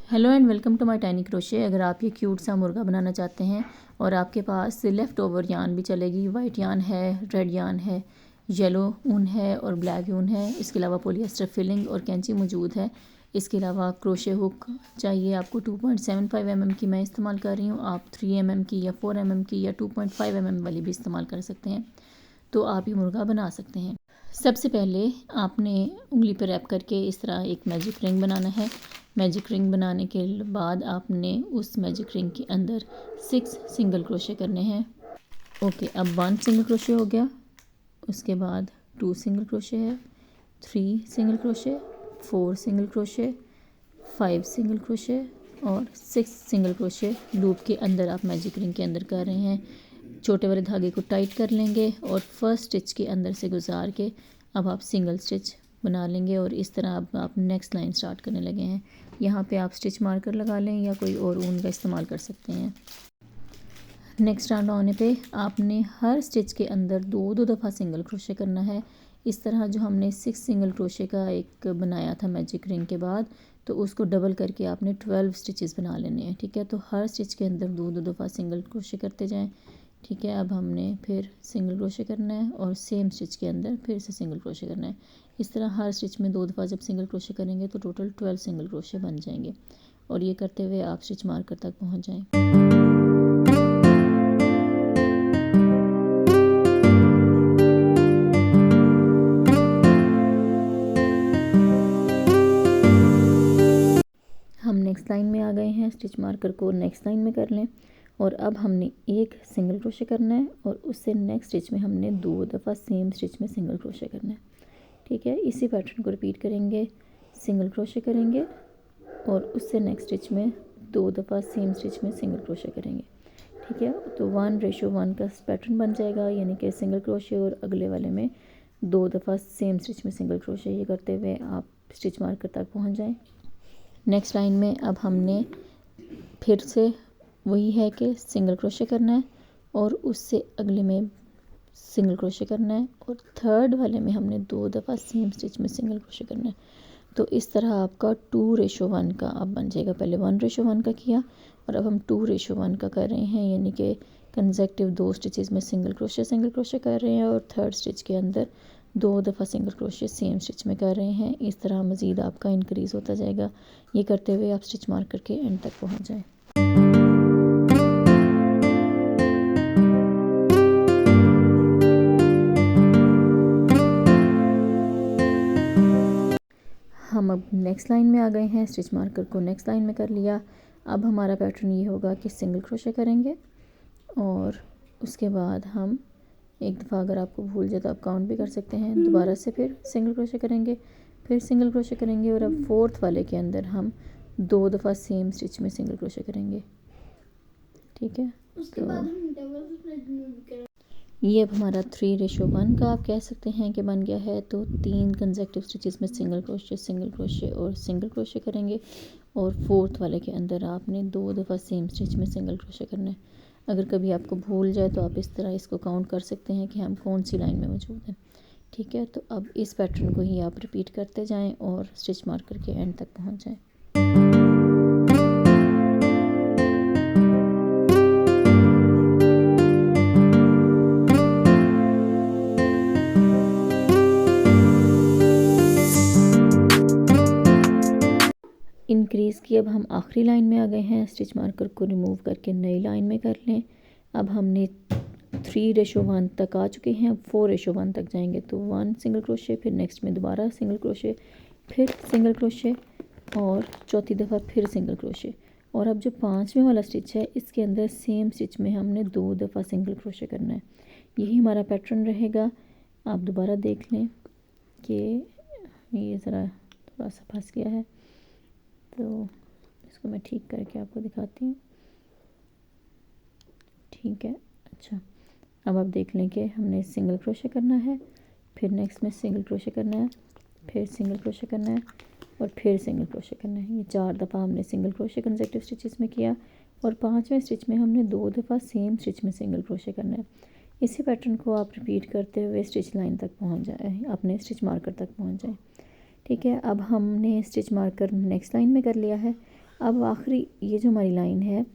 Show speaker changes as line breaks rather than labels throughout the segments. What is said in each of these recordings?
Hello and welcome to my tiny crochet. अगर आप ये क्यूट सा मुर्गा बनाना चाहते हैं और आपके पास लेफ़्ट ओवर यान भी चलेगी, वाइट यान है, रेड यान है, येलो ऊन है और ब्लैक ऊन है, इसके अलावा पॉलिएस्टर फिलिंग और कैंची मौजूद है। इसके अलावा क्रोशे हुक चाहिए आपको 2.75 mm की मैं इस्तेमाल कर रही हूँ। आप 3 mm की या 4 mm की या 2.5 mm वाली भी इस्तेमाल कर सकते हैं, तो आप ये मुर्गा बना सकते हैं। सबसे पहले आपने उंगली पर रैप करके इस तरह एक मैजिक रिंग बनाना है। मैजिक रिंग बनाने के बाद आपने उस मैजिक रिंग के अंदर 6 सिंगल क्रोशे करने हैं। ओके, अब 1 सिंगल क्रोशे हो गया, उसके बाद 2 सिंगल क्रोशे है, 3 single crochet, 4 single crochet, 5 single crochet और 6 सिंगल क्रोशे लूप के अंदर आप मैजिक रिंग के अंदर कर रहे हैं। छोटे वाले धागे को टाइट कर लेंगे और फर्स्ट स्टिच के अंदर से गुजार के अब आप सिंगल स्टिच बना लेंगे और इस तरह अब आप नेक्स्ट लाइन स्टार्ट करने लगे हैं। यहाँ पे आप स्टिच मार्कर लगा लें या कोई और ऊन का इस्तेमाल कर सकते हैं। नेक्स्ट राउंड आने पे आपने हर स्टिच के अंदर दो दफ़ा सिंगल क्रोशे करना है। इस तरह जो हमने 6 सिंगल क्रोशे का एक बनाया था मैजिक रिंग के बाद, तो उसको डबल करके आपने 12 स्टिचेस बना लेने हैं। ठीक है, तो हर स्टिच के अंदर दो दफ़ा सिंगल क्रोशे करते जाएं। ठीक है, अब हमने फिर सिंगल क्रोशे करना है और सेम स्टिच के अंदर फिर से सिंगल क्रोशे करना है। इस तरह हर स्टिच में दो दफ़ा जब सिंगल क्रोशे करेंगे तो टोटल 12 सिंगल क्रोशे बन जाएंगे और ये करते हुए आप स्टिच मार्कर तक पहुंच जाएं। हम नेक्स्ट लाइन में आ गए हैं। स्टिच मार्कर को नेक्स्ट लाइन में कर लें और अब हमने एक सिंगल क्रोशे करना है और उससे नेक्स्ट स्टिच में हमने दो दफ़ा सेम स्टिच में सिंगल क्रोशे करना है। ठीक है, इसी पैटर्न को रिपीट करेंगे। सिंगल क्रोशे करेंगे और उससे नेक्स्ट स्टिच में दो दफ़ा सेम स्टिच में सिंगल क्रोशे करेंगे। ठीक है, तो 1:1 का पैटर्न बन जाएगा, यानी कि सिंगल क्रोशे और अगले वाले में दो दफ़ा सेम स्टिच में सिंगल क्रोशे। ये करते हुए आप स्टिच मार्कर तक पहुंच जाएं। नेक्स्ट लाइन में अब हमने फिर से वही है कि सिंगल क्रोशे करना है और उससे अगले में सिंगल क्रोशे करना है और थर्ड वाले में हमने दो दफ़ा सेम स्टिच में सिंगल क्रोशे करना है। तो इस तरह आपका 2:1 का अब बन जाएगा। पहले 1:1 का किया और अब हम 2:1 का कर रहे हैं, यानी कि कंसेक्टिव दो स्टिचेस में सिंगल क्रोशे कर रहे हैं और थर्ड स्टिच के अंदर दो दफ़ा सिंगल क्रोशे सेम स्टिच में कर रहे हैं। इस तरह मज़ीद आपका इंक्रीज़ होता जाएगा। ये करते हुए आप स्टिच मार्क करके एंड तक पहुँच जाएँ। हम अब नेक्स्ट लाइन में आ गए हैं। स्टिच मार्कर को नेक्स्ट लाइन में कर लिया। अब हमारा पैटर्न ये होगा कि सिंगल क्रोशे करेंगे और उसके बाद हम एक दफ़ा, अगर आपको भूल जाए तो आप काउंट भी कर सकते हैं, दोबारा से फिर सिंगल क्रोशे करेंगे, फिर सिंगल क्रोशे करेंगे और अब फोर्थ वाले के अंदर हम दो दफ़ा सेम स्टिच में सिंगल क्रोशे करेंगे। ठीक है, उसके बाद हम डबल स्टिच में भी करेंगे। ये अब हमारा 3:1 का आप कह सकते हैं कि बन गया है। तो 3 कंसेक्टिव स्टिचेस में सिंगल क्रोशे और सिंगल क्रोशे करेंगे और फोर्थ वाले के अंदर आपने दो दफ़ा सेम स्टिच में सिंगल क्रोशे करना है। अगर कभी आपको भूल जाए तो आप इस तरह इसको काउंट कर सकते हैं कि हम कौन सी लाइन में मौजूद हैं। ठीक है, तो अब इस पैटर्न को ही आप रिपीट करते जाएं और स्टिच मार्कर के एंड तक पहुंच जाएं। इंक्रीज़ की अब हम आखिरी लाइन में आ गए हैं। स्टिच मार्कर को रिमूव करके नई लाइन में कर लें। अब हमने 3:1 तक आ चुके हैं, अब 4:1 तक जाएंगे। तो 1 सिंगल क्रोशे, फिर नेक्स्ट में दोबारा सिंगल क्रोशे, फिर सिंगल क्रोशे और चौथी दफ़ा फिर सिंगल क्रोशे। और अब जो 5वें वाला स्टिच है इसके अंदर सेम स्टिच में हमने दो दफ़ा सिंगल क्रोशे करना है। यही हमारा पैटर्न रहेगा। आप दोबारा देख लें कि ये ज़रा थोड़ा सा फंस गया है, तो इसको मैं ठीक करके आपको दिखाती हूँ। ठीक है, अच्छा, अब आप देख लें कि हमने सिंगल क्रोशे करना है, फिर नेक्स्ट में सिंगल क्रोशे करना है, फिर सिंगल क्रोशे करना है और फिर सिंगल क्रोशे करना है। ये 4 दफ़ा हमने सिंगल क्रोशे कंसेक्टिव स्टिचेस में किया और 5वें स्टिच में हमने दो दफ़ा सेम स्टिच में सिंगल क्रोशे करना है। इसी पैटर्न को आप रिपीट करते हुए स्टिच लाइन तक पहुँच जाए, अपने स्टिच मार्कर तक पहुँच जाए। ठीक है, अब हमने स्टिच मार्कर नेक्स्ट लाइन में कर लिया है। अब आखिरी ये जो हमारी लाइन है,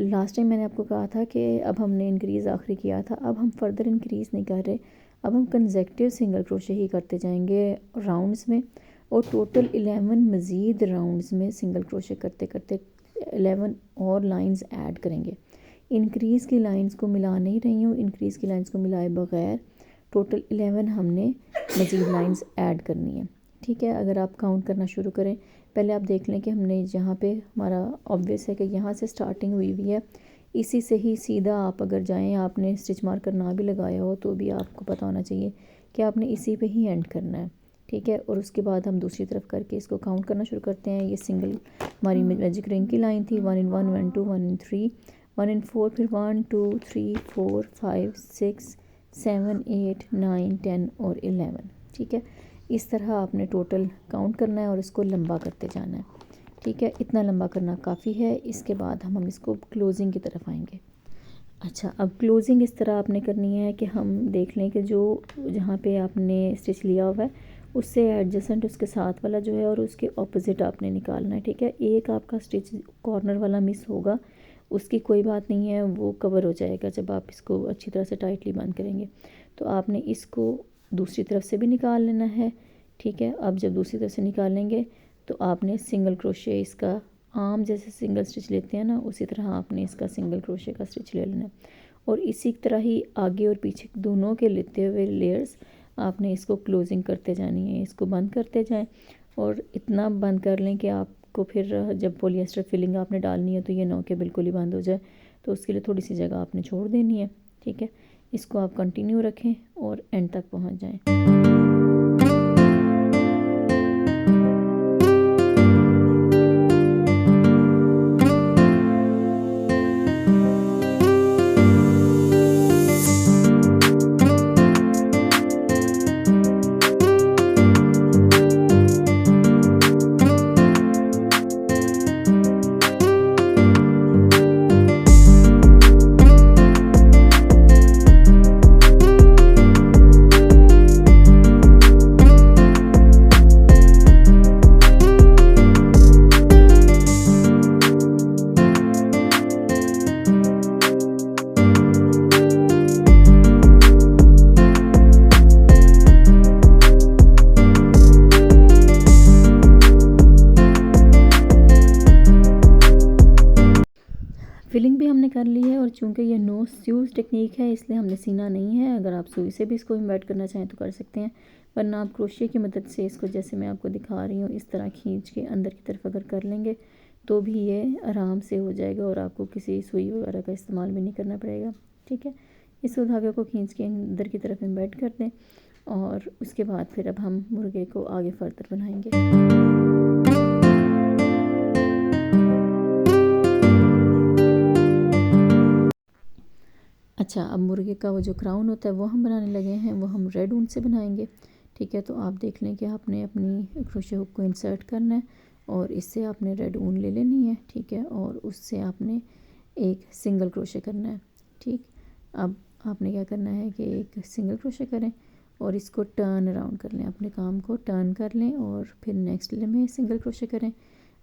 लास्ट टाइम मैंने आपको कहा था कि अब हमने इंक्रीज़ आखिरी किया था, अब हम फर्दर इंक्रीज़ नहीं कर रहे, अब हम कंसेक्टिव सिंगल क्रोशे ही करते जाएंगे राउंड्स में, और टोटल 11 मज़ीद राउंड्स में सिंगल क्रोशे करते करते 11 और लाइंस ऐड करेंगे। इंक्रीज़ की लाइंस को मिला नहीं रही हूँ, इंक्रीज़ की लाइंस को मिलाए बगैर टोटल 11 हमने मज़ीद लाइंस ऐड करनी है। ठीक है, अगर आप काउंट करना शुरू करें, पहले आप देख लें कि हमने जहाँ पे हमारा ऑब्वियस है कि यहाँ से स्टार्टिंग हुई हुई है, इसी से ही सीधा आप अगर जाएं, आपने स्टिच मार्कर ना भी लगाया हो तो भी आपको पता होना चाहिए कि आपने इसी पे ही एंड करना है। ठीक है, और उसके बाद हम दूसरी तरफ करके इसको काउंट करना शुरू करते हैं। ये सिंगल हमारी मैजिक रिंग की लाइन थी, 1 in 1 1 2 1 in 3 1 in 4, फिर 1 2 3 4 5 6 7 8 9 10 और 11। ठीक है, इस तरह आपने टोटल काउंट करना है और इसको लंबा करते जाना है। ठीक है, इतना लंबा करना काफ़ी है। इसके बाद हम इसको क्लोजिंग की तरफ आएंगे। अच्छा, अब क्लोजिंग इस तरह आपने करनी है कि हम देख लें कि जो जहाँ पे आपने स्टिच लिया हुआ है उससे एडजेसेंट उसके साथ वाला जो है और उसके ऑपोजिट आपने निकालना है। ठीक है, एक आपका स्टिच कॉर्नर वाला मिस होगा, उसकी कोई बात नहीं है, वो कवर हो जाएगा जब आप इसको अच्छी तरह से टाइटली बंद करेंगे। तो आपने इसको दूसरी तरफ से भी निकाल लेना है। ठीक है, अब जब दूसरी तरफ से निकालेंगे तो आपने सिंगल क्रोशे इसका आम जैसे सिंगल स्टिच लेते हैं ना, उसी तरह आपने इसका सिंगल क्रोशे का स्टिच ले लेना है, और इसी तरह ही आगे और पीछे दोनों के लेते हुए लेयर्स आपने इसको क्लोजिंग करते जानी है, इसको बंद करते जाएं और इतना बंद कर लें कि आपको फिर जब पॉलिएस्टर फिलिंग आपने डालनी है तो ये ना कि बिल्कुल ही बंद हो जाए, तो उसके लिए थोड़ी सी जगह आपने छोड़ देनी है। ठीक है, इसको आप कंटिन्यू रखें और एंड तक पहुँच जाएँ। फिलिंग भी हमने कर ली है, और चूंकि ये नो स्यूज़ टेक्निक है इसलिए हमने सीना नहीं है। अगर आप सुई से भी इसको एम्बेड करना चाहें तो कर सकते हैं, वरना आप क्रोशिया की मदद से इसको जैसे मैं आपको दिखा रही हूँ इस तरह खींच के अंदर की तरफ अगर कर लेंगे तो भी ये आराम से हो जाएगा और आपको किसी सुई वगैरह का इस्तेमाल भी नहीं करना पड़ेगा। ठीक है, इस धागे को खींच के अंदर की तरफ एम्बेड कर दें, और उसके बाद फिर अब हम मुर्गे को आगे फर्दर बनाएंगे। अच्छा, अब मुर्गे का वो जो क्राउन होता है वो हम बनाने लगे हैं, वो हम रेड ऊन से बनाएंगे। ठीक है, तो आप देख लें कि आपने अपनी क्रोशे हुक को इंसर्ट करना है और इससे आपने रेड ऊन ले लेनी है। ठीक है, और उससे आपने एक सिंगल क्रोशे करना है। ठीक, अब आपने क्या करना है कि एक सिंगल क्रोशे करें और इसको टर्न अराउंड कर लें, अपने काम को टर्न कर लें और फिर नेक्स्ट में सिंगल क्रोशे करें,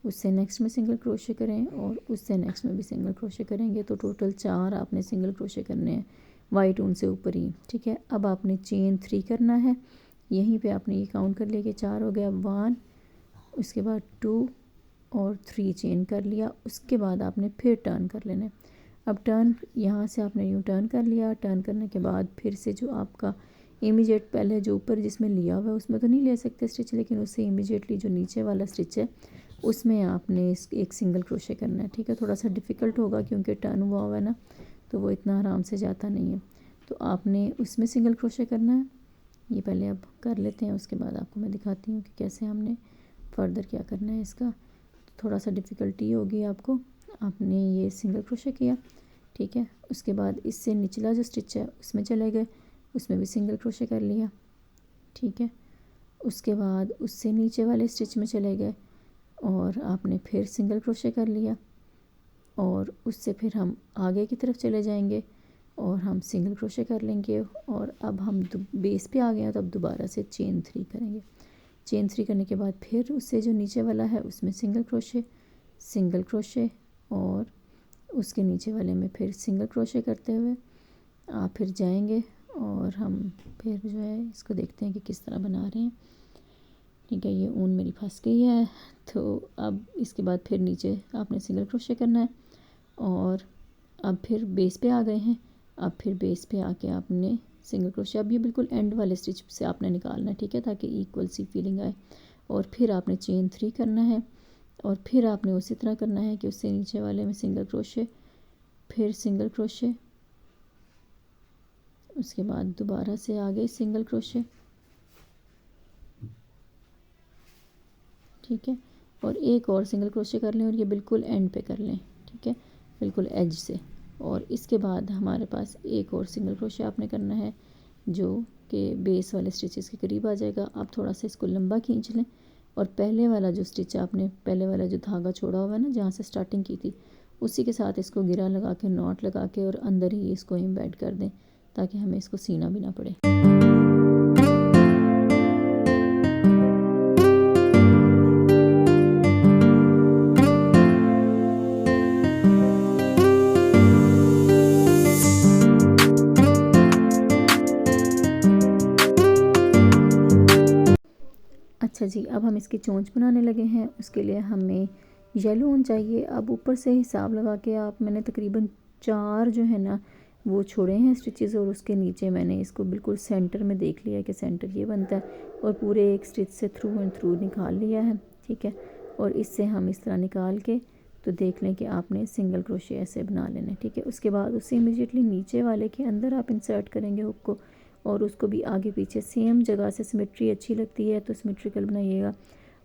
उससे नेक्स्ट में सिंगल क्रोशे करें और उससे नेक्स्ट में भी सिंगल क्रोशे करेंगे। तो टोटल 4 आपने सिंगल क्रोशे करने हैं वाइट ऊन से ऊपर ही। ठीक है, अब आपने चेन 3 करना है, यहीं पे आपने ये काउंट कर लिया कि 4 हो गया, 1, उसके बाद 2 और 3 चेन कर लिया। उसके बाद आपने फिर टर्न कर लेना है। अब टर्न यहाँ से आपने यूँ टर्न कर लिया, टर्न करने के बाद फिर से जो आपका इमीडिएट पहले जो ऊपर जिसमें लिया हुआ है उसमें तो नहीं ले सकते स्टिच, लेकिन उससे इमीडिएटली जो नीचे वाला स्टिच है उसमें आपने एक सिंगल क्रोशे करना है। ठीक है, थोड़ा सा डिफ़िकल्ट होगा क्योंकि टर्न हुआ हुआ है ना, तो वो इतना आराम से जाता नहीं है, तो आपने उसमें सिंगल क्रोशे करना है। ये पहले अब कर लेते हैं, उसके बाद आपको मैं दिखाती हूँ कि कैसे हमने फर्दर क्या करना है। इसका थोड़ा सा डिफ़िकल्टी होगी आपको। आपने ये सिंगल क्रोशे किया, ठीक है, उसके बाद इससे निचला जो स्टिच है उसमें चले गए, उसमें भी सिंगल क्रोशे कर लिया। ठीक है, उसके बाद उससे नीचे वाले स्टिच में चले गए और आपने फिर सिंगल क्रोशे कर लिया, और उससे फिर हम आगे की तरफ चले जाएंगे और हम सिंगल क्रोशे कर लेंगे। और अब हम बेस पे आ गए हैं, तो अब दोबारा से चेन 3 करेंगे। चेन 3 करने के बाद फिर उससे जो नीचे वाला है उसमें सिंगल क्रोशे, सिंगल क्रोशे और उसके नीचे वाले में फिर सिंगल क्रोशे करते हुए आप फिर जाएंगे और हम फिर जो है इसको देखते हैं कि किस तरह बना रहे हैं। ठीक है, ये ऊन मेरी फंस गई है, तो अब इसके बाद फिर नीचे आपने सिंगल क्रोशे करना है और अब फिर बेस पे आ गए हैं। अब फिर बेस पे आके आपने सिंगल क्रोशे, अब ये बिल्कुल एंड वाले स्टिच से आपने निकालना है, ठीक है, ताकि इक्वल सी फीलिंग आए। और फिर आपने चेन 3 करना है और फिर आपने उसी तरह करना है कि उससे नीचे वाले में सिंगल क्रोशे, फिर सिंगल क्रोशे, उसके बाद दोबारा से आगे सिंगल क्रोशे, ठीक है, और एक और सिंगल क्रोशे कर लें और ये बिल्कुल एंड पे कर लें, ठीक है, बिल्कुल एज से। और इसके बाद हमारे पास एक और सिंगल क्रोशे आपने करना है जो कि बेस वाले स्टिचेस के करीब आ जाएगा। आप थोड़ा सा इसको लंबा खींच लें और पहले वाला जो स्टिच आपने पहले वाला जो धागा छोड़ा हुआ है ना, जहाँ से स्टार्टिंग की थी, उसी के साथ इसको गिरा लगा के नॉट लगा के और अंदर ही इसको एम्बेड कर दें ताकि हमें इसको सीना भी ना पड़े। अच्छा जी, अब हम इसकी चोंच बनाने लगे हैं। उसके लिए हमें येलो ऊन चाहिए। अब ऊपर से हिसाब लगा के आप, मैंने तकरीबन 4 जो है ना वो छोड़े हैं स्टिचेस और उसके नीचे मैंने इसको बिल्कुल सेंटर में देख लिया है कि सेंटर ये बनता है और पूरे एक स्टिच से थ्रू एंड थ्रू निकाल लिया है, ठीक है। और इससे हम इस तरह निकाल के तो देख लें कि आपने सिंगल क्रोशे ऐसे बना लेना है, ठीक है। उसके बाद उससे इमीडिएटली नीचे वाले के अंदर आप इंसर्ट करेंगे हुक को और उसको भी आगे पीछे सेम जगह से, सिमेट्री अच्छी लगती है तो सिमेट्रिकल बनाइएगा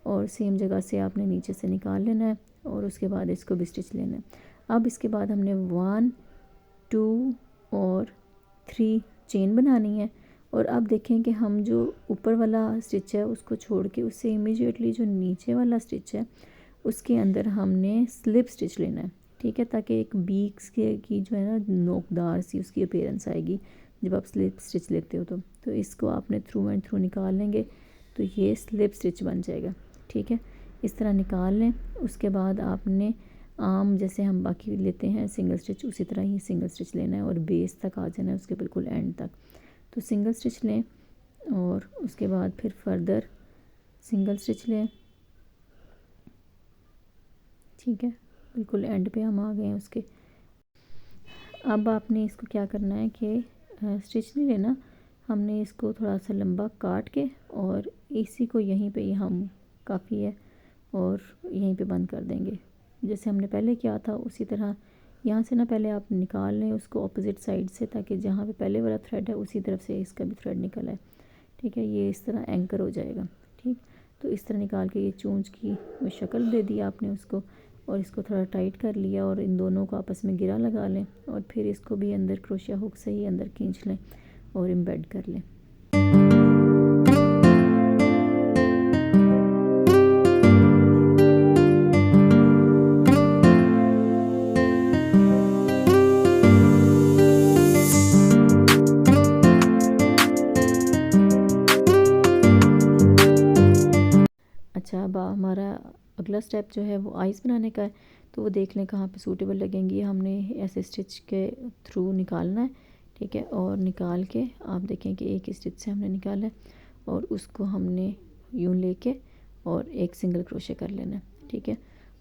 और सेम जगह से आपने नीचे से निकाल लेना है और उसके बाद इसको भी स्टिच लेना है। अब इसके बाद हमने 1 2 और 3 चेन बनानी है और अब देखें कि हम जो ऊपर वाला स्टिच है उसको छोड़ के उससे इमीडिएटली जो नीचे वाला स्टिच है उसके अंदर हमने स्लिप स्टिच लेना है, ठीक है, ताकि एक बीक्स के की जो है ना नोकदार सी उसकी अपीयरेंस आएगी जब आप स्लिप स्टिच लेते हो तो इसको आपने थ्रू एंड थ्रू निकाल लेंगे तो ये स्लिप स्टिच बन जाएगा, ठीक है। इस तरह निकाल लें। उसके बाद आपने आम जैसे हम बाकी लेते हैं सिंगल स्टिच, उसी तरह ही सिंगल स्टिच लेना है और बेस तक आ जाना है उसके बिल्कुल एंड तक। तो सिंगल स्टिच लें और उसके बाद फिर फर्दर सिंगल स्टिच लें, ठीक है, बिल्कुल एंड पे हम आ गए हैं उसके। अब आपने इसको क्या करना है कि स्टिच नहीं लेना, हमने इसको थोड़ा सा लंबा काट के और इसी को यहीं पे हम काफ़ी है और यहीं पे बंद कर देंगे जैसे हमने पहले किया था उसी तरह। यहाँ से ना पहले आप निकाल लें उसको ऑपोजिट साइड से ताकि जहाँ पे पहले वाला थ्रेड है उसी तरफ से इसका भी थ्रेड निकल आए, ठीक है। ये इस तरह एंकर हो जाएगा, ठीक। तो इस तरह निकाल के ये चोंच की वो शक्ल दे दी आपने उसको और इसको थोड़ा टाइट कर लिया और इन दोनों को आपस में गिरा लगा लें और फिर इसको भी अंदर क्रोशिया हुक से ही अंदर खींच लें और एम्बेड कर लें। अच्छा, अब हमारा अगला स्टेप जो है वो आइज़ बनाने का है, तो वो देख लें कहाँ पे सूटेबल लगेंगी। हमने ऐसे स्टिच के थ्रू निकालना है, ठीक है, और निकाल के आप देखें कि एक स्टिच से हमने निकाला है और उसको हमने यूँ लेके और एक सिंगल क्रोशे कर लेना है, ठीक है।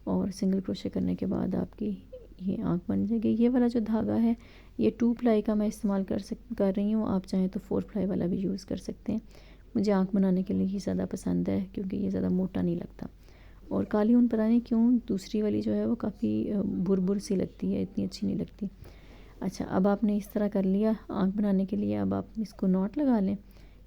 और सिंगल क्रोशे करने के बाद आपकी ये आँख बन जाएगी। ये वाला जो धागा है ये 2 प्लाई का मैं इस्तेमाल कर रही हूँ, आप चाहें तो 4 प्लाई वाला भी यूज़ कर सकते हैं। मुझे आँख बनाने के लिए ही ज़्यादा पसंद है क्योंकि ये ज़्यादा मोटा नहीं लगता। और काली ऊन पता नहीं क्यों दूसरी वाली जो है वो काफ़ी बुर सी लगती है, इतनी अच्छी नहीं लगती। अच्छा, अब आपने इस तरह कर लिया आँख बनाने के लिए। अब आप इसको नॉट लगा लें,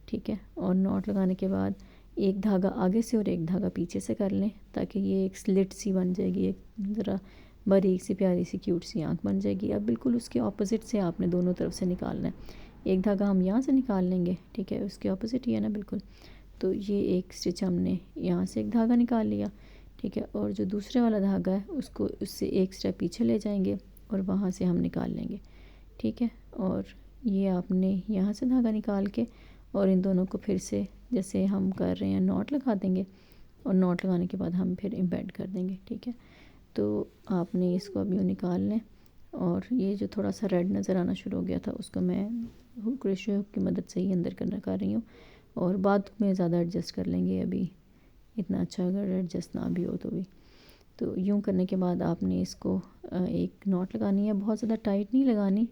ठीक है, और नॉट लगाने के बाद एक धागा आगे से और एक धागा पीछे से कर लें ताकि ये एक स्लिट सी बन जाएगी, एक ज़रा बारीक सी प्यारी सी क्यूट सी आँख बन जाएगी। अब बिल्कुल उसके ऑपोजिट से आपने दोनों तरफ से निकालना है। एक धागा हम यहाँ से निकाल लेंगे, ठीक है, उसके ऑपोजिट ही है ना बिल्कुल। तो ये एक स्टिच हमने यहाँ से एक धागा निकाल लिया, ठीक है, और जो दूसरे वाला धागा है उसको उससे एक स्टेप पीछे ले जाएंगे और वहाँ से हम निकाल लेंगे, ठीक है। और ये आपने यहाँ से धागा निकाल के और इन दोनों को फिर से जैसे हम कर रहे हैं नॉट लगा देंगे और नॉट लगाने के बाद हम फिर एम्बेड कर देंगे, ठीक है। तो आपने इसको अभी निकाल लें। और ये जो थोड़ा सा रेड नज़र आना शुरू हो गया था उसको मैं क्रोशे हुक की मदद से ही अंदर करना कर रही हूँ, और बाद में ज़्यादा एडजस्ट कर लेंगे, अभी इतना अच्छा अगर एडजस्ट ना भी हो तो भी। तो यूँ करने के बाद आपने इसको एक नॉट लगानी है, बहुत ज़्यादा टाइट नहीं लगानी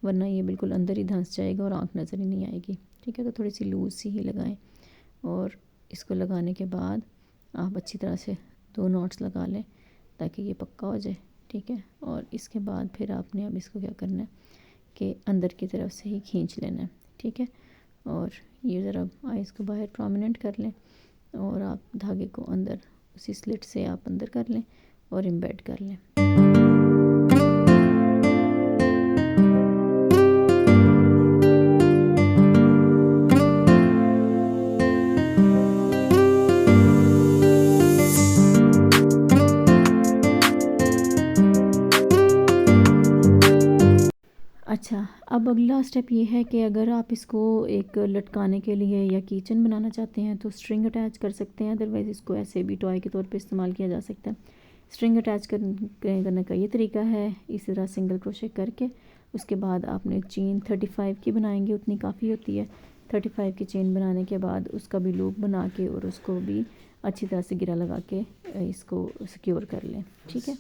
वरना ये बिल्कुल अंदर ही धंस जाएगा और आँख नज़र ही नहीं आएगी। ठीक है, तो थोड़ी सी लूज़ सी ही लगाएं। और इसको लगाने के बाद आप अच्छी तरह से 2 नॉट्स लगा लें ताकि ये पक्का हो जाए। ठीक है, और इसके बाद फिर आपने अब इसको क्या करना है कि अंदर की तरफ से ही खींच लेना है। ठीक है, और ये ज़रा आइज़ को बाहर प्रोमिनेंट कर लें और आप धागे को अंदर उसी स्लिट से आप अंदर कर लें और एम्बेड कर लें। अच्छा, अब अगला स्टेप ये है कि अगर आप इसको एक लटकाने के लिए या कीचेन बनाना चाहते हैं तो स्ट्रिंग अटैच कर सकते हैं, अदरवाइज़ इसको ऐसे भी टॉय के तौर पे इस्तेमाल किया जा सकता है। स्ट्रिंग अटैच करने का ये तरीका है, इसी तरह सिंगल क्रोशे करके उसके बाद आपने चेन 35 की बनाएंगे, उतनी काफ़ी होती है। 35 की चेन बनाने के बाद उसका भी लूप बना के और उसको भी अच्छी तरह से गिरा लगा के इसको सिक्योर कर लें। ठीक है।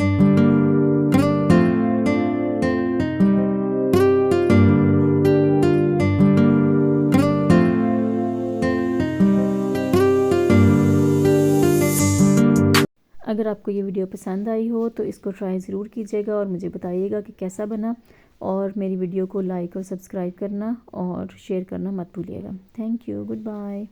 अगर आपको ये वीडियो पसंद आई हो तो इसको ट्राई ज़रूर कीजिएगा और मुझे बताइएगा कि कैसा बना, और मेरी वीडियो को लाइक और सब्सक्राइब करना और शेयर करना मत भूलिएगा। Thank you, good bye.